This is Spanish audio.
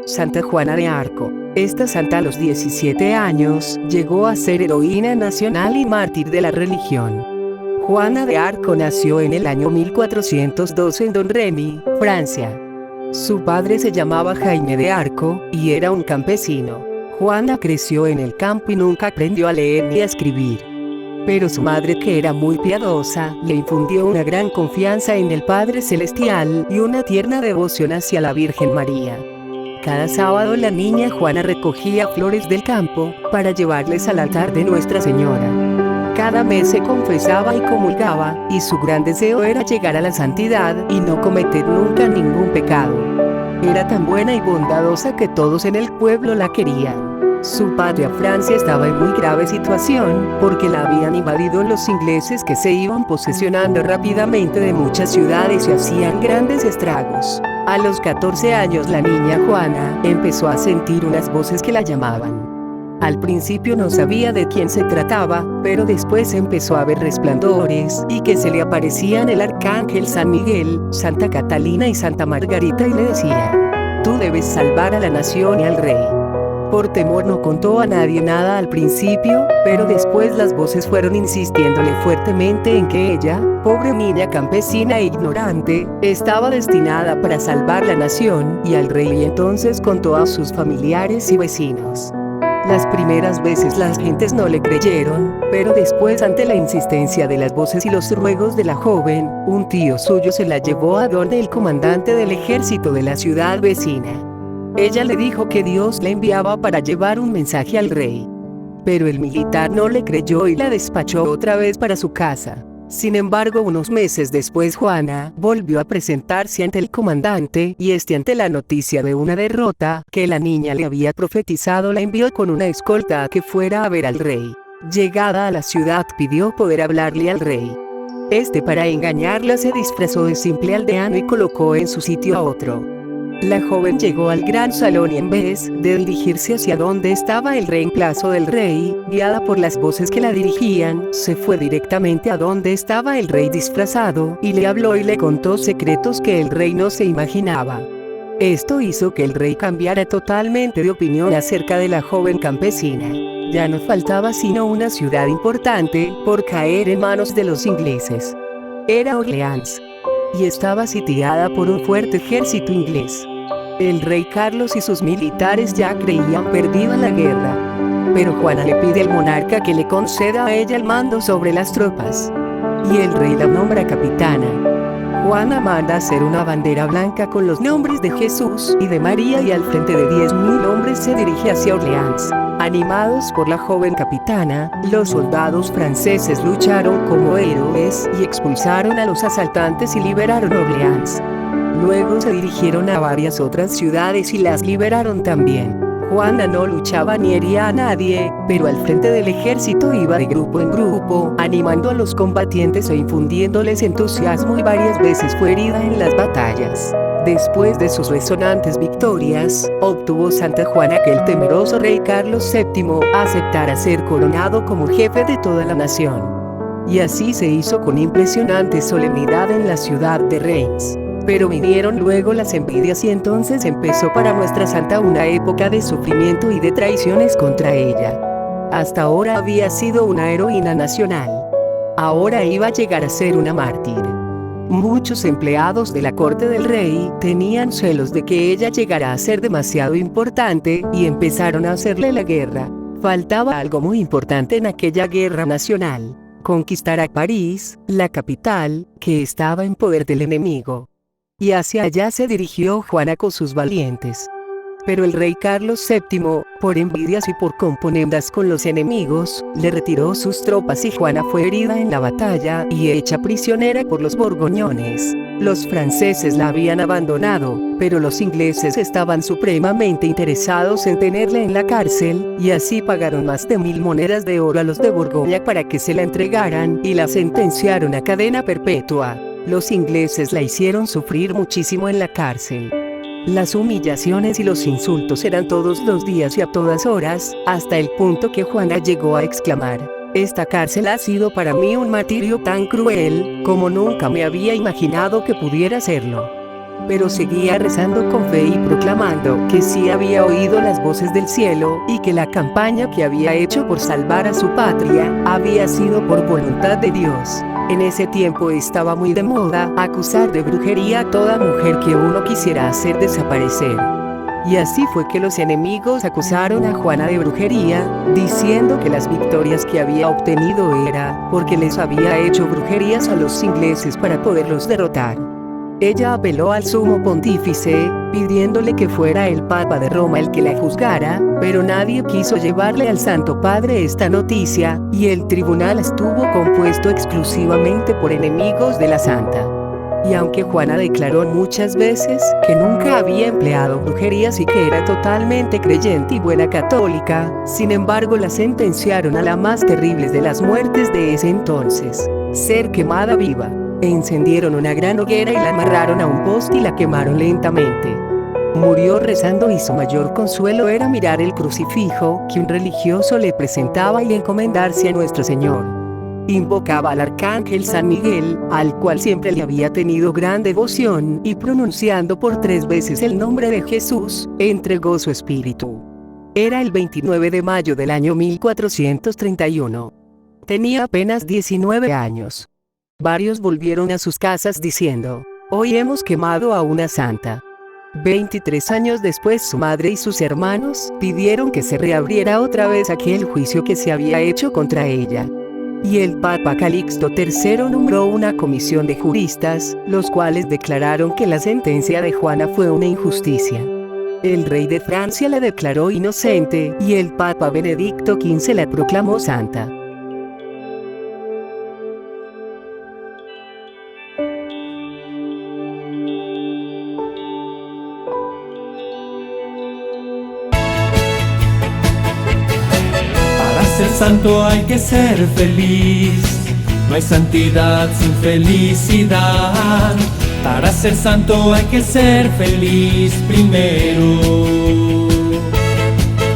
Santa Juana de Arco. Esta santa a los 17 años llegó a ser heroína nacional y mártir de la religión. Juana de Arco nació en el año 1412 en Domremy, Francia. Su padre se llamaba Jaime de Arco, y era un campesino. Juana creció en el campo y nunca aprendió a leer ni a escribir. Pero su madre, que era muy piadosa, le infundió una gran confianza en el Padre Celestial y una tierna devoción hacia la Virgen María. Cada sábado la niña Juana recogía flores del campo para llevarles al altar de Nuestra Señora. Cada mes se confesaba y comulgaba, y su gran deseo era llegar a la santidad y no cometer nunca ningún pecado. Era tan buena y bondadosa que todos en el pueblo la querían. Su patria Francia estaba en muy grave situación, porque la habían invadido los ingleses, que se iban posesionando rápidamente de muchas ciudades y hacían grandes estragos. A los 14 años la niña Juana empezó a sentir unas voces que la llamaban. Al principio no sabía de quién se trataba, pero después empezó a ver resplandores, y que se le aparecían el arcángel San Miguel, Santa Catalina y Santa Margarita, y le decía: tú debes salvar a la nación y al rey. Por temor no contó a nadie nada al principio, pero después las voces fueron insistiéndole fuertemente en que ella, pobre niña campesina e ignorante, estaba destinada para salvar la nación y al rey, y entonces contó a sus familiares y vecinos. Las primeras veces las gentes no le creyeron, pero después, ante la insistencia de las voces y los ruegos de la joven, un tío suyo se la llevó a donde el comandante del ejército de la ciudad vecina. Ella le dijo que Dios la enviaba para llevar un mensaje al rey. Pero el militar no le creyó y la despachó otra vez para su casa. Sin embargo, unos meses después Juana volvió a presentarse ante el comandante, y ante la noticia de una derrota que la niña le había profetizado, la envió con una escolta a que fuera a ver al rey. Llegada a la ciudad, pidió poder hablarle al rey. Para engañarla, se disfrazó de simple aldeano y colocó en su sitio a otro. La joven llegó al gran salón y, en vez de dirigirse hacia donde estaba el reemplazo del rey, guiada por las voces que la dirigían, se fue directamente a donde estaba el rey disfrazado, y le habló y le contó secretos que el rey no se imaginaba. Esto hizo que el rey cambiara totalmente de opinión acerca de la joven campesina. Ya no faltaba sino una ciudad importante por caer en manos de los ingleses. Era Orleans, y estaba sitiada por un fuerte ejército inglés. El rey Carlos y sus militares ya creían perdida la guerra. Pero Juana le pide al monarca que le conceda a ella el mando sobre las tropas. Y el rey la nombra capitana. Juana manda hacer una bandera blanca con los nombres de Jesús y de María, y al frente de 10.000 hombres se dirige hacia Orleans. Animados por la joven capitana, los soldados franceses lucharon como héroes y expulsaron a los asaltantes y liberaron Orleans. Luego se dirigieron a varias otras ciudades y las liberaron también. Juana no luchaba ni hería a nadie, pero al frente del ejército iba de grupo en grupo, animando a los combatientes e infundiéndoles entusiasmo, y varias veces fue herida en las batallas. Después de sus resonantes victorias, obtuvo Santa Juana que el temeroso rey Carlos VII aceptara ser coronado como jefe de toda la nación. Y así se hizo con impresionante solemnidad en la ciudad de Reims. Pero vinieron luego las envidias, y entonces empezó para nuestra santa una época de sufrimiento y de traiciones contra ella. Hasta ahora había sido una heroína nacional. Ahora iba a llegar a ser una mártir. Muchos empleados de la corte del rey tenían celos de que ella llegara a ser demasiado importante, y empezaron a hacerle la guerra. Faltaba algo muy importante en aquella guerra nacional: conquistar a París, la capital, que estaba en poder del enemigo. Y hacia allá se dirigió Juana con sus valientes. Pero el rey Carlos VII, por envidias y por componendas con los enemigos, le retiró sus tropas, y Juana fue herida en la batalla y hecha prisionera por los borgoñones. Los franceses la habían abandonado, pero los ingleses estaban supremamente interesados en tenerla en la cárcel, y así pagaron más de 1000 monedas de oro a los de Borgoña para que se la entregaran, y la sentenciaron a cadena perpetua. Los ingleses la hicieron sufrir muchísimo en la cárcel. Las humillaciones y los insultos eran todos los días y a todas horas, hasta el punto que Juana llegó a exclamar: esta cárcel ha sido para mí un martirio tan cruel, como nunca me había imaginado que pudiera serlo. pero seguía rezando con fe y proclamando que sí había oído las voces del cielo, y que la campaña que había hecho por salvar a su patria, había sido por voluntad de Dios. En ese tiempo estaba muy de moda acusar de brujería a toda mujer que uno quisiera hacer desaparecer. Y así fue que los enemigos acusaron a Juana de brujería, diciendo que las victorias que había obtenido era porque les había hecho brujerías a los ingleses para poderlos derrotar. Ella apeló al sumo pontífice, pidiéndole que fuera el Papa de Roma el que la juzgara, pero nadie quiso llevarle al Santo Padre esta noticia, y el tribunal estuvo compuesto exclusivamente por enemigos de la santa. Y aunque Juana declaró muchas veces que nunca había empleado brujerías y que era totalmente creyente y buena católica, sin embargo la sentenciaron a la más terrible de las muertes de ese entonces: ser quemada viva. Encendieron una gran hoguera y la amarraron a un poste y la quemaron lentamente. Murió rezando y su mayor consuelo era mirar el crucifijo que un religioso le presentaba y encomendarse a nuestro Señor. Invocaba al arcángel San Miguel, al cual siempre le había tenido gran devoción, y pronunciando por 3 veces el nombre de Jesús, entregó su espíritu. Era el 29 de mayo del año 1431. Tenía apenas 19 años. Varios volvieron a sus casas diciendo: hoy hemos quemado a una santa. 23 años después su madre y sus hermanos pidieron que se reabriera otra vez aquel juicio que se había hecho contra ella. Y el Papa Calixto III nombró una comisión de juristas, los cuales declararon que la sentencia de Juana fue una injusticia. El rey de Francia la declaró inocente, y el Papa Benedicto XV la proclamó santa. Ser santo hay que ser feliz, no hay santidad sin felicidad. Para ser santo hay que ser feliz primero.